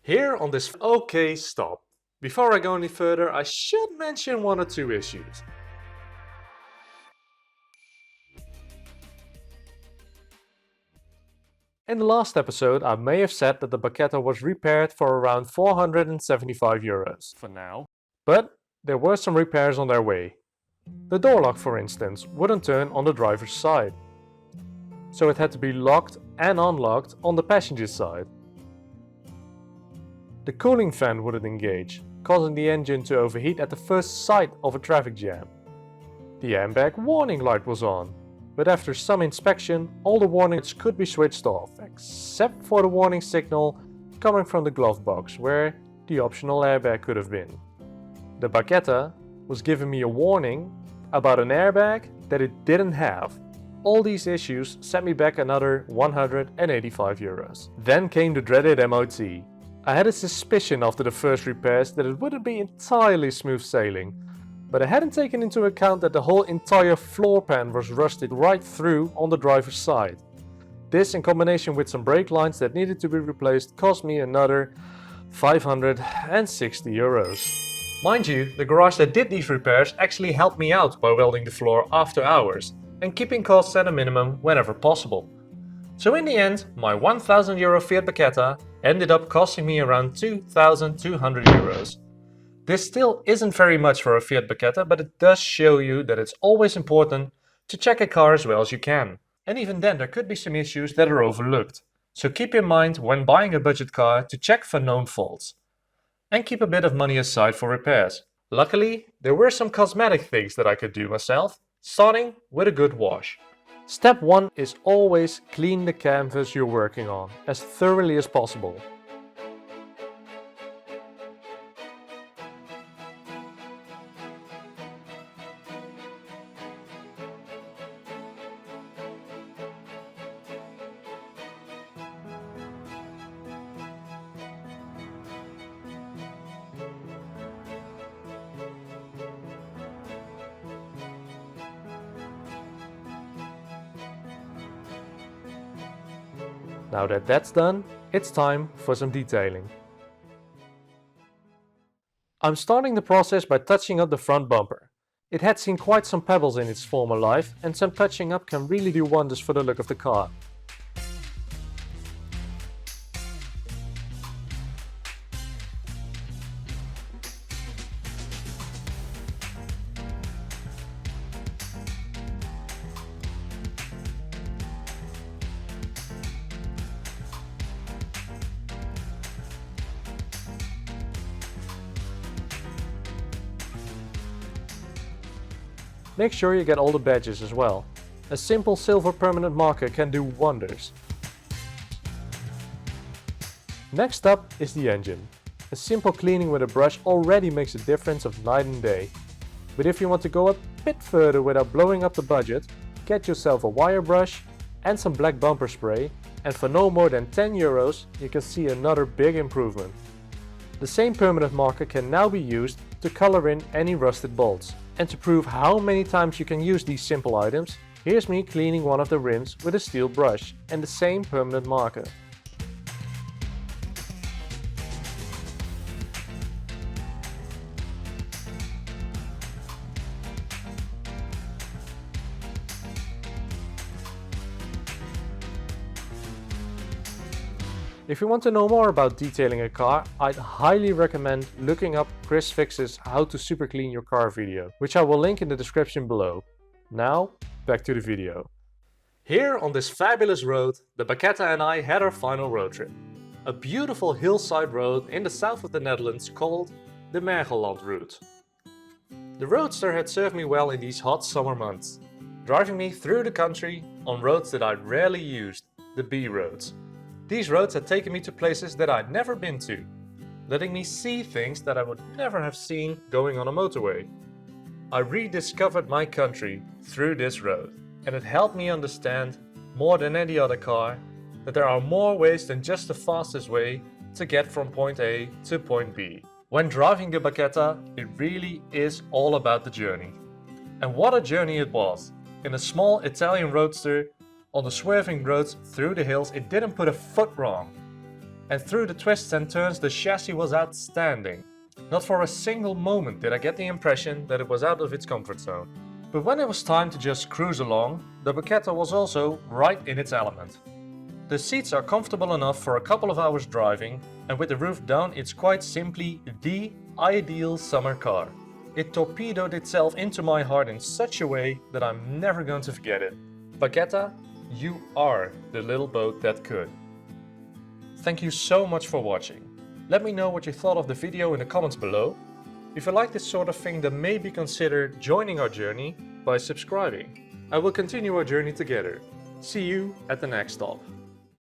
Here on this... Okay, stop. Before I go any further, I should mention one or two issues. In the last episode, I may have said that the Barchetta was repaired for around 475 euros for now. But there were some repairs on their way. The door lock, for instance, wouldn't turn on the driver's side. So it had to be locked and unlocked on the passenger side. The cooling fan wouldn't engage, causing the engine to overheat at the first sight of a traffic jam. The airbag warning light was on, but after some inspection, all the warnings could be switched off, except for the warning signal coming from the glove box, where the optional airbag could have been. The Barchetta was giving me a warning about an airbag that it didn't have. All these issues set me back another 185 euros. Then came the dreaded MOT. I had a suspicion after the first repairs that it wouldn't be entirely smooth sailing, but I hadn't taken into account that the whole entire floor pan was rusted right through on the driver's side. This, in combination with some brake lines that needed to be replaced, cost me another 560 euros. Mind you, the garage that did these repairs actually helped me out by welding the floor after hours and keeping costs at a minimum whenever possible. So in the end, my 1000 euro Fiat Barchetta ended up costing me around 2200 euros. This still isn't very much for a Fiat Barchetta, but it does show you that it's always important to check a car as well as you can. And even then there could be some issues that are overlooked. So keep in mind when buying a budget car to check for known faults. And keep a bit of money aside for repairs. Luckily, there were some cosmetic things that I could do myself, starting with a good wash. Step 1 is always clean the canvas you're working on as thoroughly as possible. Now that that's done, it's time for some detailing. I'm starting the process by touching up the front bumper. It had seen quite some pebbles in its former life, and some touching up can really do wonders for the look of the car. Make sure you get all the badges as well. A simple silver permanent marker can do wonders. Next up is the engine. A simple cleaning with a brush already makes a difference of night and day. But if you want to go a bit further without blowing up the budget, get yourself a wire brush and some black bumper spray, and for no more than 10 euros you can see another big improvement. The same permanent marker can now be used to color in any rusted bolts. And to prove how many times you can use these simple items, here's me cleaning one of the rims with a steel brush and the same permanent marker. If you want to know more about detailing a car, I'd highly recommend looking up Chris Fix's How to Super Clean Your Car video, which I will link in the description below. Now, back to the video. Here on this fabulous road, the Barchetta and I had our final road trip. A beautiful hillside road in the south of the Netherlands called the Mergellandroute. The Roadster had served me well in these hot summer months, driving me through the country on roads that I'd rarely used, the B roads. These roads had taken me to places that I'd never been to, letting me see things that I would never have seen going on a motorway. I rediscovered my country through this road, and it helped me understand, more than any other car, that there are more ways than just the fastest way to get from point A to point B. When driving the Barchetta, it really is all about the journey. And what a journey it was! In a small Italian roadster, on the swerving roads through the hills, it didn't put a foot wrong. And through the twists and turns, the chassis was outstanding. Not for a single moment did I get the impression that it was out of its comfort zone. But when it was time to just cruise along, the Barchetta was also right in its element. The seats are comfortable enough for a couple of hours driving, and with the roof down it's quite simply the ideal summer car. It torpedoed itself into my heart in such a way that I'm never going to forget it. Barchetta, you are the little boat that could. Thank you so much for watching. Let me know what you thought of the video in the comments below. If you like this sort of thing, then maybe consider joining our journey by subscribing. I will continue our journey together. See you at the next stop.